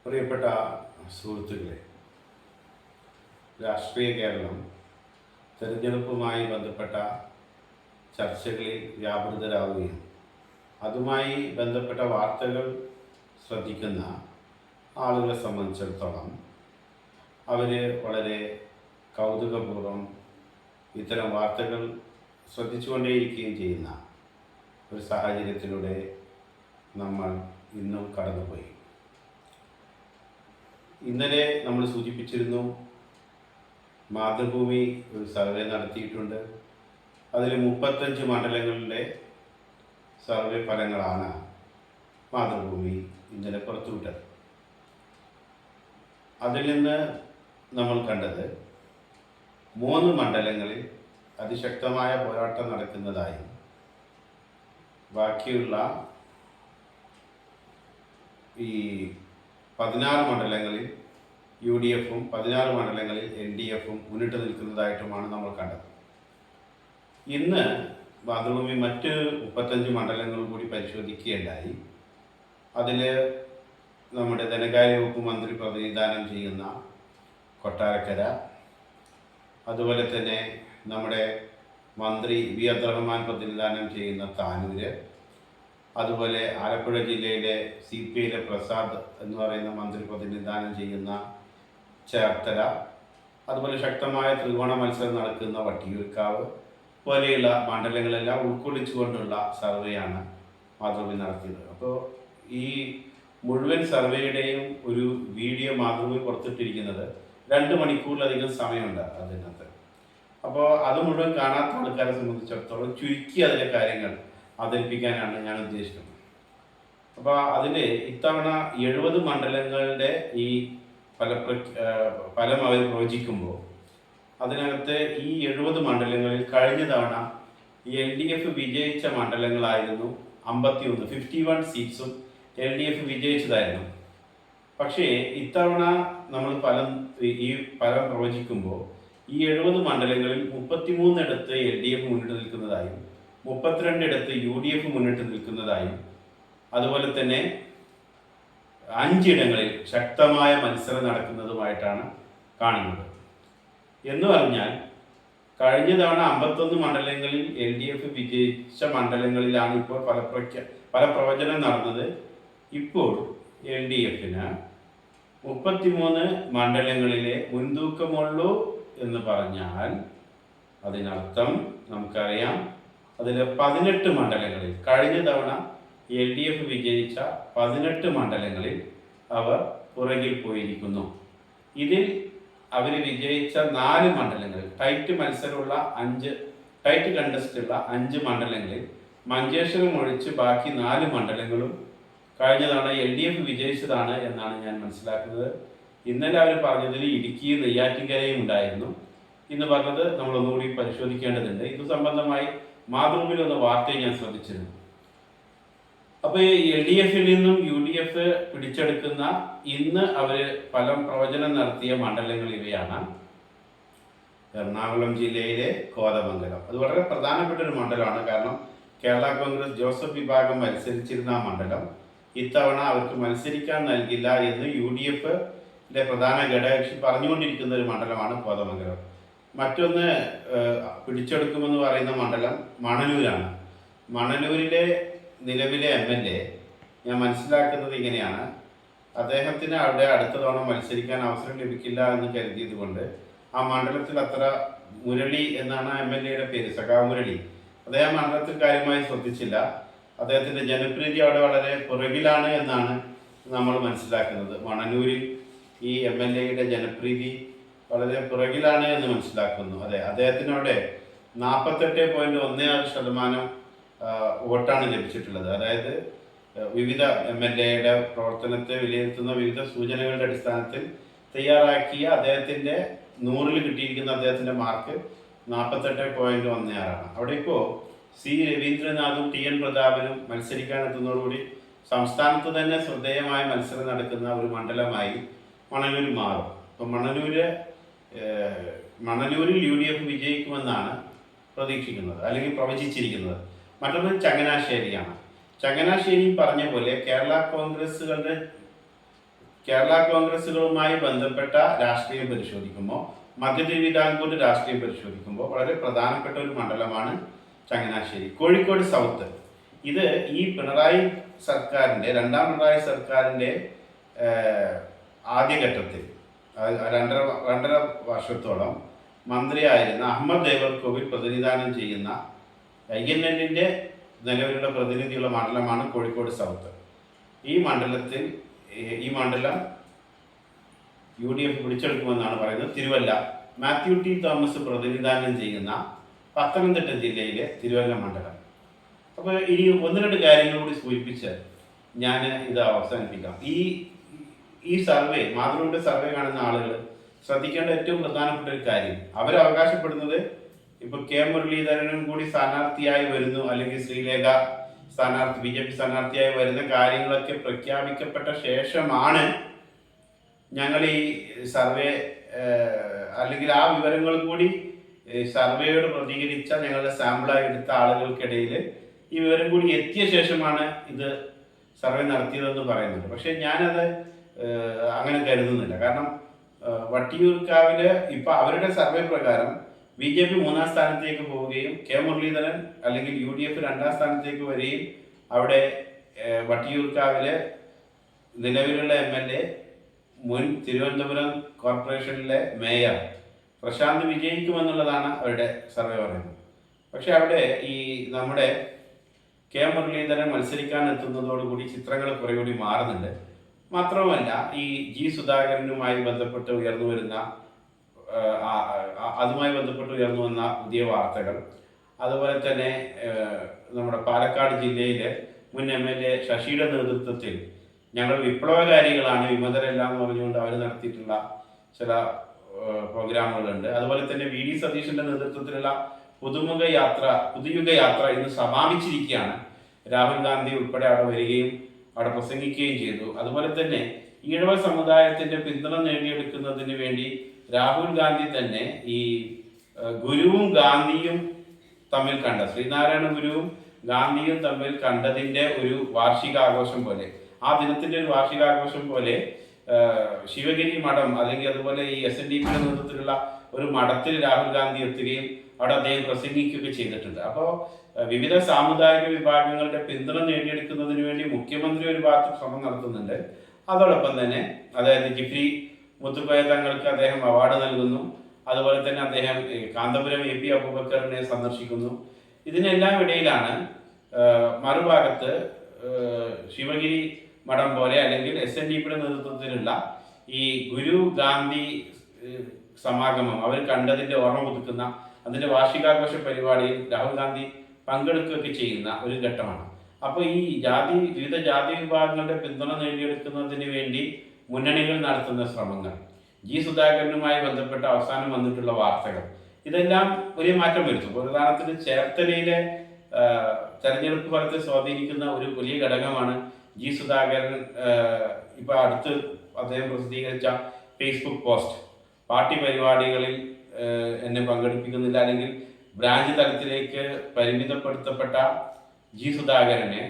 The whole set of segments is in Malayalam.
പ്രിയപ്പെട്ട സുഹൃത്തുക്കളെ, രാഷ്ട്രീയ കേരളം തെരഞ്ഞെടുപ്പുമായി ബന്ധപ്പെട്ട ചർച്ചകളിൽ വ്യാപൃതരാവുകയും അതുമായി ബന്ധപ്പെട്ട വാർത്തകൾ ശ്രദ്ധിക്കുന്ന ആളുകളെ സംബന്ധിച്ചിടത്തോളം അവർ വളരെ കൗതുകപൂർവ്വം ഇത്തരം വാർത്തകൾ ശ്രദ്ധിച്ചുകൊണ്ടേയിരിക്കുകയും ചെയ്യുന്ന ഒരു സാഹചര്യത്തിലൂടെ നമ്മൾ ഇന്നും കടന്നുപോയി. ഇന്നലെ നമ്മൾ സൂചിപ്പിച്ചിരുന്നു, മാതൃഭൂമി ഒരു സർവേ നടത്തിയിട്ടുണ്ട്. അതിൽ 35 മണ്ഡലങ്ങളിലെ സർവേ ഫലങ്ങളാണ് മാതൃഭൂമി ഇന്നലെ പുറത്തുവിട്ടത്. അതിൽ നിന്ന് നമ്മൾ കണ്ടത് 3 മണ്ഡലങ്ങളിൽ അതിശക്തമായ പോരാട്ടം നടക്കുന്നതായും ബാക്കിയുള്ള ഈ 16 മണ്ഡലങ്ങളിൽ UDFും 16 മണ്ഡലങ്ങളിൽ LDFും മുന്നിട്ട് നിൽക്കുന്നതായിട്ടുമാണ് നമ്മൾ കണ്ടത്. ഇന്ന് മാതൃഭൂമി മറ്റ് 35 മണ്ഡലങ്ങൾ കൂടി പരിശോധിക്കുകയുണ്ടായി. അതിൽ നമ്മുടെ ധനകാര്യ വകുപ്പ് മന്ത്രി പ്രതിനിധാനം ചെയ്യുന്ന കൊട്ടാരക്കര, അതുപോലെ തന്നെ നമ്മുടെ മന്ത്രി വി അബ്ദുറഹ്മാൻ പ്രതിനിധാനം ചെയ്യുന്ന താനൂര്, അതുപോലെ ആലപ്പുഴ ജില്ലയിലെ CPIയിലെ പ്രസാദ് എന്ന് പറയുന്ന മന്ത്രി പ്രതിനിധാനം ചെയ്യുന്ന ചേർത്തല, അതുപോലെ ശക്തമായ ത്രികോണ മത്സരം നടക്കുന്ന വട്ടിയൂർക്കാവ് പോലെയുള്ള മണ്ഡലങ്ങളെല്ലാം ഉൾക്കൊള്ളിച്ചുകൊണ്ടുള്ള സർവേയാണ് മാതൃഭൂമി നടത്തിയത്. അപ്പോൾ ഈ മുഴുവൻ സർവേയുടെയും ഒരു വീഡിയോ മാതൃഭൂമി പുറത്തിട്ടിരിക്കുന്നത് 2 മണിക്കൂറിലധികം സമയമുണ്ട് അതിനകത്ത്. അപ്പോൾ അത് മുഴുവൻ കാണാത്ത ആൾക്കാരെ സംബന്ധിച്ചിടത്തോളം ചുരുക്കി അതിലെ കാര്യങ്ങൾ അവതരിപ്പിക്കാനാണ് ഞാൻ ഉദ്ദേശിക്കുന്നത്. അപ്പോൾ അതിൽ ഇത്തവണ 70 മണ്ഡലങ്ങളുടെ ഈ ഫലം അവർ പ്രവചിക്കുമ്പോൾ അതിനകത്ത് ഈ 70 മണ്ഡലങ്ങളിൽ കഴിഞ്ഞ തവണ LDF വിജയിച്ച മണ്ഡലങ്ങളായിരുന്നു 51 സീറ്റ്സും LDF വിജയിച്ചതായിരുന്നു. പക്ഷേ ഇത്തവണ നമ്മൾ ഈ ഫലം പ്രവചിക്കുമ്പോൾ ഈ 70 മണ്ഡലങ്ങളിൽ 33 ഇടത്ത് LDF മുന്നിട്ട് നിൽക്കുന്നതായും 32 ഇടത്ത് UDF മുന്നിട്ട് നിൽക്കുന്നതായും അതുപോലെ തന്നെ 5 ഇടങ്ങളിൽ ശക്തമായ മത്സരം നടക്കുന്നതുമായിട്ടാണ് കാണുന്നത്. എന്ന് പറഞ്ഞാൽ കഴിഞ്ഞ തവണ 51 മണ്ഡലങ്ങളിൽ LDF വിജയിച്ച മണ്ഡലങ്ങളിലാണ് ഇപ്പോൾ ഫലപ്രവചനം നടന്നത്. ഇപ്പോൾ LDFന് 33 മണ്ഡലങ്ങളിലെ മുൻതൂക്കമുള്ളൂ എന്ന് പറഞ്ഞാൽ അതിനർത്ഥം നമുക്കറിയാം, അതിൽ 18 മണ്ഡലങ്ങളിൽ കഴിഞ്ഞ തവണ LDF വിജയിച്ച 18 മണ്ഡലങ്ങളിൽ അവർ പുറകിൽ പോയിരിക്കുന്നു. ഇതിൽ അവർ വിജയിച്ച 4 മണ്ഡലങ്ങളിൽ ടൈറ്റ് മത്സരമുള്ള 5 കണ്ടസ്റ്റുള്ള 5 മണ്ഡലങ്ങളിൽ മഞ്ചേശ്വരം ഒഴിച്ച് ബാക്കി 4 മണ്ഡലങ്ങളും കഴിഞ്ഞ തവണ LDF വിജയിച്ചതാണ് എന്നാണ് ഞാൻ മനസ്സിലാക്കുന്നത്. ഇന്നലെ അവർ പറഞ്ഞതിൽ ഇടുക്കിയും നെയ്യാറ്റിൻകരയും ഉണ്ടായിരുന്നു. ഇന്ന് പറഞ്ഞത് നമ്മളൊന്നുകൂടി പരിശോധിക്കേണ്ടതുണ്ട്. ഇത് സംബന്ധമായി മാതൃഭൂമിയിൽ വന്ന വാർത്തയെ ഞാൻ ശ്രദ്ധിച്ചിരുന്നു. അപ്പോൾ ഈ LDFിൽ നിന്നും UDF പിടിച്ചെടുക്കുന്ന ഇന്ന് അവർ ഫലം പ്രവചനം നടത്തിയ മണ്ഡലങ്ങൾ ഇവയാണ്. എറണാകുളം ജില്ലയിലെ കോതമംഗലം, അത് വളരെ പ്രധാനപ്പെട്ട ഒരു മണ്ഡലമാണ്. കാരണം കേരള കോൺഗ്രസ് ജോസഫ് വിഭാഗം മത്സരിച്ചിരുന്ന ആ മണ്ഡലം ഇത്തവണ അവർക്ക് മത്സരിക്കാൻ നൽകില്ല എന്ന് UDFിന്റെ പ്രധാന ഘടകകക്ഷി പറഞ്ഞുകൊണ്ടിരിക്കുന്ന ഒരു മണ്ഡലമാണ് കോതമംഗലം. മറ്റൊന്ന് പിടിച്ചെടുക്കുമെന്ന് പറയുന്ന മണ്ഡലം മണലൂരാണ്. മണലൂരിലെ നിലവിലെ MLA ഞാൻ മനസ്സിലാക്കുന്നത് ഇങ്ങനെയാണ്, അദ്ദേഹത്തിന് അവിടെ അടുത്ത തവണ മത്സരിക്കാൻ അവസരം ലഭിക്കില്ല എന്ന് കരുതിയത് കൊണ്ട് ആ മണ്ഡലത്തിൽ അത്ര മുരളി എന്നാണ് MLAയുടെ പേര്, സഖാവ് മുരളി, അദ്ദേഹം മണ്ഡലത്തിൽ കാര്യമായി ശ്രദ്ധിച്ചില്ല. അദ്ദേഹത്തിൻ്റെ ജനപ്രീതി അവിടെ വളരെ പുറകിലാണ് എന്നാണ് നമ്മൾ മനസ്സിലാക്കുന്നത്. മണലൂരിൽ ഈ MLAയുടെ ജനപ്രീതി വളരെ പുറകിലാണ് എന്ന് മനസ്സിലാക്കുന്നു. അദ്ദേഹത്തിനവിടെ 48.16% വോട്ടാണ് ലഭിച്ചിട്ടുള്ളത്. അതായത് വിവിധ MLAയുടെ പ്രവർത്തനത്തെ വിലയിരുത്തുന്ന വിവിധ സൂചനകളുടെ അടിസ്ഥാനത്തിൽ തയ്യാറാക്കിയ അദ്ദേഹത്തിൻ്റെ 100-ൽ കിട്ടിയിരിക്കുന്ന അദ്ദേഹത്തിൻ്റെ മാർക്ക് 48.16ആണ്. അവിടെ ഇപ്പോൾ C രവീന്ദ്രനാഥും TN പ്രതാപനും മത്സരിക്കാനെത്തുന്നതോടുകൂടി സംസ്ഥാനത്ത് തന്നെ ശ്രദ്ധേയമായ മത്സരം നടക്കുന്ന ഒരു മണ്ഡലമായി മണലൂർ മാറും. അപ്പോൾ മണലൂരിൽ UDF വിജയിക്കുമെന്നാണ് പ്രതീക്ഷിക്കുന്നത് അല്ലെങ്കിൽ പ്രവചിച്ചിരിക്കുന്നത്. മറ്റൊന്ന് ചങ്ങനാശ്ശേരിയാണ്. ചങ്ങനാശ്ശേരി പറഞ്ഞ പോലെ കേരള കോൺഗ്രസുകളുടെ കേരള കോൺഗ്രസുകളുമായി ബന്ധപ്പെട്ട രാഷ്ട്രീയം പരിശോധിക്കുമ്പോൾ, മധ്യ തിരുവിതാംകൂർ രാഷ്ട്രീയം പരിശോധിക്കുമ്പോൾ വളരെ പ്രധാനപ്പെട്ട ഒരു മണ്ഡലമാണ് ചങ്ങനാശ്ശേരി. കോഴിക്കോട് സൗത്ത്, ഇത് ഈ പിണറായി സർക്കാരിൻ്റെ, രണ്ടാം പിണറായി സർക്കാരിൻ്റെ ആദ്യഘട്ടത്തിൽ രണ്ടര വർഷത്തോളം മന്ത്രിയായിരുന്ന അഹമ്മദ് ദേവർകോവിൽ പ്രതിനിധാനം ചെയ്യുന്ന INL നിലവിലുള്ള പ്രതിനിധിയുള്ള മണ്ഡലമാണ് കോഴിക്കോട് സൗത്ത്. ഈ മണ്ഡലം UDF പിടിച്ചെടുക്കുമെന്നാണ് പറയുന്നത്. തിരുവല്ല, മാത്യു ടി തോമസ് പ്രതിനിധാനം ചെയ്യുന്ന പത്തനംതിട്ട ജില്ലയിലെ തിരുവല്ല മണ്ഡലം. അപ്പോൾ ഇനി ഒന്ന് രണ്ട് കാര്യങ്ങൾ കൂടി സൂചിപ്പിച്ച് ഞാൻ ഇത് അവസാനിപ്പിക്കാം. ഈ സർവേ, മാതൃഭൂമിയുടെ സർവേ കാണുന്ന ആളുകൾ ശ്രദ്ധിക്കേണ്ട ഏറ്റവും പ്രധാനപ്പെട്ട ഒരു കാര്യം, അവരവകാശപ്പെടുന്നത് ഇപ്പോൾ K മുരളീധരനും കൂടി സ്ഥാനാർത്ഥിയായി വരുന്നു, അല്ലെങ്കിൽ ശ്രീലേഖ BJP സ്ഥാനാർത്ഥിയായി വരുന്ന കാര്യങ്ങളൊക്കെ പ്രഖ്യാപിക്കപ്പെട്ട ശേഷമാണ് ഞങ്ങൾ ഈ സർവേ, അല്ലെങ്കിൽ ആ വിവരങ്ങൾ കൂടി സർവേയോട് പ്രതികരിച്ച ഞങ്ങളുടെ സാമ്പിളായി എടുത്ത ആളുകൾക്കിടയിൽ ഈ വിവരം കൂടി എത്തിയ ശേഷമാണ് ഇത് സർവേ നടത്തിയതെന്ന് പറയുന്നുണ്ട്. പക്ഷേ ഞാനത് അങ്ങനെ കരുതുന്നില്ല. കാരണം വട്ടിയൂർക്കാവില് ഇപ്പം അവരുടെ സർവേ പ്രകാരം BJP 3-ാം സ്ഥാനത്തേക്ക് പോവുകയും K മുരളീധരൻ അല്ലെങ്കിൽ UDF 2-ാം സ്ഥാനത്തേക്ക് വരികയും അവിടെ വട്ടിയൂർക്കാവിലെ നിലവിലുള്ള MLA, മുൻ തിരുവനന്തപുരം കോർപ്പറേഷനിലെ മേയർ പ്രശാന്ത് വിജയിക്കുമെന്നുള്ളതാണ് അവരുടെ സർവേ പറയുന്നത്. പക്ഷെ അവിടെ ഈ നമ്മുടെ K മുരളീധരൻ മത്സരിക്കാൻ എത്തുന്നതോടുകൂടി ചിത്രങ്ങൾ കുറെ കൂടി മാറുന്നുണ്ട്. മാത്രവുമല്ല, ഈ സുധാകരനുമായി ബന്ധപ്പെട്ട് ഉയർന്നു വന്ന പുതിയ വാർത്തകൾ, അതുപോലെ തന്നെ നമ്മുടെ പാലക്കാട് ജില്ലയിലെ മുൻ MLA ശശിയുടെ നേതൃത്വത്തിൽ ഞങ്ങൾ വിപ്ലവകാരികളാണ്, വിമതരെല്ലാം എന്ന് പറഞ്ഞുകൊണ്ട് അവർ നടത്തിയിട്ടുള്ള ചില പ്രോഗ്രാമുകളുണ്ട്. അതുപോലെ തന്നെ VD സതീശന്റെ നേതൃത്വത്തിലുള്ള പുതുയുഗ യാത്ര ഇന്ന് സമാപിച്ചിരിക്കുകയാണ്. രാഹുൽ ഗാന്ധി ഉൾപ്പെടെ അവിടെ വരികയും അവിടെ പ്രസംഗിക്കുകയും ചെയ്തു. അതുപോലെ തന്നെ ഈഴവ സമുദായത്തിന്റെ പിന്തുണ നേടിയെടുക്കുന്നതിന് വേണ്ടി രാഹുൽ ഗാന്ധി തന്നെ ഈ ഗുരുവും ഗാന്ധിയും തമ്മിൽ കണ്ട, ശ്രീനാരായണ ഗുരുവും ഗാന്ധിയും തമ്മിൽ കണ്ടതിന്റെ ഒരു വാർഷികാഘോഷം പോലെ, ആ ദിനത്തിന്റെ ഒരു വാർഷികാഘോഷം പോലെ ശിവഗിരി മഠം, അല്ലെങ്കിൽ അതുപോലെ ഈ SNDPയുടെ നേതൃത്വത്തിലുള്ള ഒരു മഠത്തിൽ രാഹുൽ ഗാന്ധി എത്തുകയും അവിടെ അദ്ദേഹം പ്രസംഗിക്കുകയൊക്കെ ചെയ്തിട്ടുണ്ട്. അപ്പോൾ വിവിധ സാമുദായിക വിഭാഗങ്ങളുടെ പിന്തുണ നേടിയെടുക്കുന്നതിന് വേണ്ടി മുഖ്യമന്ത്രി ഒരു ഭാഗത്ത് ശ്രമം നടത്തുന്നുണ്ട്. അതോടൊപ്പം തന്നെ അതായത് ജിഫ്രി മുത്തുക്കോയ തങ്ങൾക്ക് അദ്ദേഹം അവാർഡ് നൽകുന്നു. അതുപോലെ തന്നെ അദ്ദേഹം കാന്തപുരം AP അബൂബക്കറിനെ സന്ദർശിക്കുന്നു. ഇതിനെല്ലാം ഇടയിലാണ് മറുഭാഗത്ത് ശിവഗിരി മഠം പോലെ അല്ലെങ്കിൽ SNDPയുടെ നേതൃത്വത്തിലുള്ള ഈ ഗുരു ഗാന്ധി സമാഗമം അവർ കണ്ടതിന്റെ ഓർമ്മ പുതുക്കുന്ന അതിന്റെ വാർഷികാഘോഷ പരിപാടിയിൽ രാഹുൽ ഗാന്ധി പങ്കെടുക്കുകയൊക്കെ ചെയ്യുന്ന ഒരു ഘട്ടമാണ്. അപ്പോൾ ഈ വിവിധ ജാതി വിഭാഗങ്ങളുടെ പിന്തുണ നേടിയെടുക്കുന്നതിന് വേണ്ടി മുന്നണികൾ നടത്തുന്ന ശ്രമങ്ങൾ, സുധാകരനുമായി ബന്ധപ്പെട്ട അവസാനം വന്നിട്ടുള്ള വാർത്തകൾ, ഇതെല്ലാം വലിയ മാറ്റം വരുത്തും. ഉദാഹരണത്തിന് ചേർത്തലയിലെ തെരഞ്ഞെടുപ്പ് ഫലത്തെ സ്വാധീനിക്കുന്ന ഒരു വലിയ ഘടകമാണ് സുധാകരൻ ഇപ്പൊ അടുത്ത് അദ്ദേഹം പ്രസിദ്ധീകരിച്ച ഫേസ്ബുക്ക് പോസ്റ്റ്. പാർട്ടി പരിപാടികളിൽ എന്നെ പങ്കെടുപ്പിക്കുന്നില്ല, അല്ലെങ്കിൽ ബ്രാഞ്ച് തലത്തിലേക്ക് പരിമിതപ്പെടുത്തപ്പെട്ട സുധാകരനെ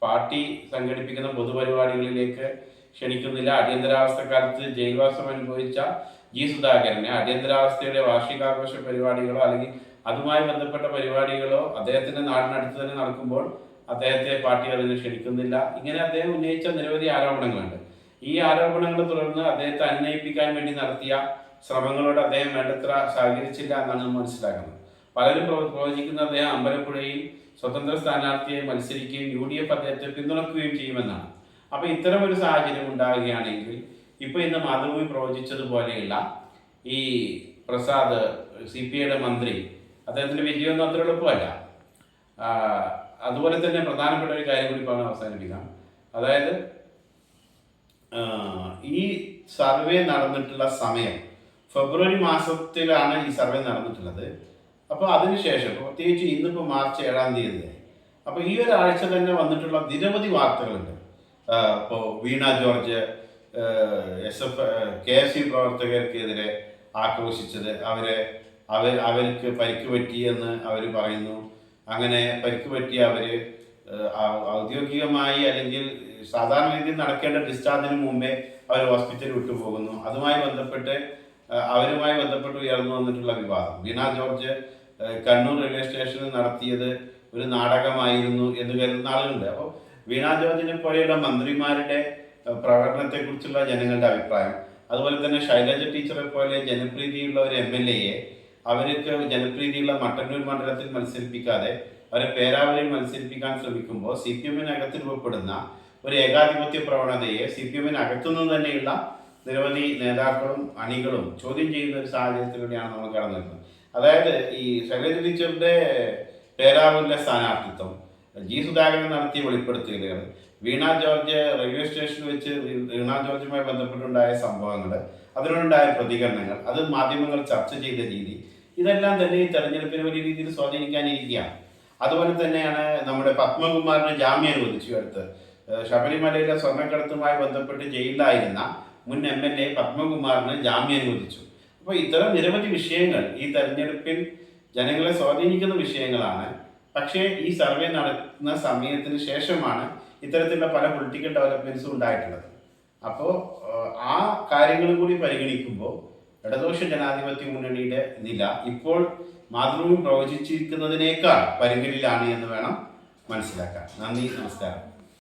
പാർട്ടി സംഘടിപ്പിക്കുന്ന പൊതുപരിപാടികളിലേക്ക് ക്ഷണിക്കുന്നില്ല. അടിയന്തരാവസ്ഥക്കാലത്ത് ജയിൽവാസം അനുഭവിച്ച സുധാകരനെ അടിയന്തരാവസ്ഥയുടെ വാർഷികാഘോഷ പരിപാടികളോ അല്ലെങ്കിൽ അതുമായി ബന്ധപ്പെട്ട പരിപാടികളോ അദ്ദേഹത്തിന്റെ നാടിനടുത്ത് തന്നെ നടക്കുമ്പോൾ അദ്ദേഹത്തെ പാർട്ടി അതിന് ക്ഷണിക്കുന്നില്ല. ഇങ്ങനെ അദ്ദേഹം ഉന്നയിച്ച നിരവധി ആരോപണങ്ങളുണ്ട്. ഈ ആരോപണങ്ങളെ തുടർന്ന് അദ്ദേഹത്തെ അനുനയിപ്പിക്കാൻ വേണ്ടി നടത്തിയ ശ്രമങ്ങളോട് അദ്ദേഹം വേണ്ടത്ര സഹകരിച്ചില്ല എന്നാണ് മനസ്സിലാക്കുന്നത്. പലരും പ്രവചിക്കുന്ന അദ്ദേഹം അമ്പലപ്പുഴയിൽ സ്വതന്ത്ര സ്ഥാനാർത്ഥിയായി മത്സരിക്കുകയും UDF അദ്ദേഹത്തെ പിന്തുണക്കുകയും ചെയ്യുമെന്നാണ്. അപ്പൊ ഇത്തരം ഒരു സാഹചര്യം ഉണ്ടാവുകയാണെങ്കിൽ ഇപ്പൊ ഇന്ന് മാതൃഭൂമി പ്രവചിച്ചതുപോലെയുള്ള ഈ പ്രസാദ് CPIയുടെ മന്ത്രി, അദ്ദേഹത്തിന്റെ വിജയമൊന്നും അത്ര എളുപ്പമല്ല. അതുപോലെ തന്നെ പ്രധാനപ്പെട്ട ഒരു കാര്യം കൂടി പറഞ്ഞ് അവസാനിപ്പിക്കാം. അതായത് ഈ സർവേ നടന്നിട്ടുള്ള സമയം ഫെബ്രുവരി മാസത്തിലാണ് ഈ സർവേ നടന്നിട്ടുള്ളത്. അപ്പോൾ അതിനുശേഷം പ്രത്യേകിച്ച് ഇന്നിപ്പോൾ മാർച്ച് 7-ാം തീയതി, അപ്പോൾ ഈ ഒരാഴ്ച തന്നെ വന്നിട്ടുള്ള നിരവധി വാർത്തകളുണ്ട്. ഇപ്പോൾ വീണ ജോർജ് KFC പ്രവർത്തകർക്കെതിരെ ആക്രോശിച്ചത്, അവർക്ക് പരിക്ക് പറ്റിയെന്ന് അവർ പറയുന്നു. അങ്ങനെ പരിക്ക് പറ്റിയ അവർ ഔദ്യോഗികമായി അല്ലെങ്കിൽ സാധാരണ രീതിയിൽ നടക്കേണ്ട ഡിസ്ചാർജിന് മുമ്പേ അവർ ഹോസ്പിറ്റലിൽ വിട്ടുപോകുന്നു. അവരുമായി ബന്ധപ്പെട്ട് ഉയർന്നു വന്നിട്ടുള്ള വിവാദം, വീണ ജോർജ് കണ്ണൂർ റെയിൽവേ സ്റ്റേഷനിൽ നടത്തിയത് ഒരു നാടകമായിരുന്നു എന്ന് കരുതുന്ന ആളുകളുണ്ട്. അപ്പോൾ വീണ ജോർജിനെ പോലെയുള്ള മന്ത്രിമാരുടെ പ്രകടനത്തെക്കുറിച്ചുള്ള ജനങ്ങളുടെ അഭിപ്രായം, അതുപോലെ തന്നെ ശൈലജ ടീച്ചറെ പോലെ ജനപ്രീതിയുള്ള ഒരു MLA അവർക്ക് ജനപ്രീതിയുള്ള മട്ടന്നൂർ മണ്ഡലത്തിൽ മത്സരിപ്പിക്കാതെ അവരെ പേരാവൂരിൽ മത്സരിപ്പിക്കാൻ ശ്രമിക്കുമ്പോൾ CPM-നകത്ത് രൂപപ്പെടുന്ന ഒരു ഏകാധിപത്യ പ്രവണതയെ CPM-നകത്തുനിന്ന് തന്നെയുള്ള നിരവധി നേതാക്കളും അണികളും ചോദ്യം ചെയ്യുന്ന ഒരു സാഹചര്യത്തിലൂടെയാണ് നമ്മൾ കടന്നു വരുന്നത്. അതായത് ഈ ശൈലജ ടീച്ചറുടെ പേരാവൂരിലെ സ്ഥാനാർത്ഥിത്വം, സുധാകരൻ നടത്തിയ വെളിപ്പെടുത്തലുകൾ, വീണ ജോർജ് റെയിൽവേ സ്റ്റേഷനിൽ വെച്ച് വീണ ജോർജുമായി ബന്ധപ്പെട്ടുണ്ടായ സംഭവങ്ങൾ, അതിനോടുണ്ടായ പ്രതികരണങ്ങൾ, അത് മാധ്യമങ്ങൾ ചർച്ച ചെയ്ത രീതി, ഇതെല്ലാം തന്നെ ഈ തെരഞ്ഞെടുപ്പിനെ വലിയ രീതിയിൽ സ്വാധീനിക്കാനിരിക്കുകയാണ്. അതുപോലെ തന്നെയാണ് നമ്മുടെ പത്മകുമാറിന് ജാമ്യം അനുവദിച്ചു. അടുത്ത് ശബരിമലയിലെ സ്വർണ്ണക്കടത്തുമായി ബന്ധപ്പെട്ട് ജയിലിലായിരുന്ന മുൻ MLA പത്മകുമാറിന് ജാമ്യം അനുവദിച്ചു. അപ്പോൾ ഇത്തരം നിരവധി വിഷയങ്ങൾ ഈ തെരഞ്ഞെടുപ്പിൽ ജനങ്ങളെ സ്വാധീനിക്കുന്ന വിഷയങ്ങളാണ്. പക്ഷേ ഈ സർവേ നടത്തുന്ന സമയത്തിന് ശേഷമാണ് ഇത്തരത്തിലുള്ള പല പൊളിറ്റിക്കൽ ഡെവലപ്മെൻറ്റ്സും ഉണ്ടായിട്ടുള്ളത്. അപ്പോൾ ആ കാര്യങ്ങളും കൂടി പരിഗണിക്കുമ്പോൾ ഇടതുപക്ഷ ജനാധിപത്യ മുന്നണിയുടെ നില ഇപ്പോൾ മാതൃഭൂമി പ്രവചിച്ചിരിക്കുന്നതിനേക്കാൾ പരിഗണിലാണ് എന്ന് വേണം മനസ്സിലാക്കാൻ. നന്ദി, നമസ്കാരം.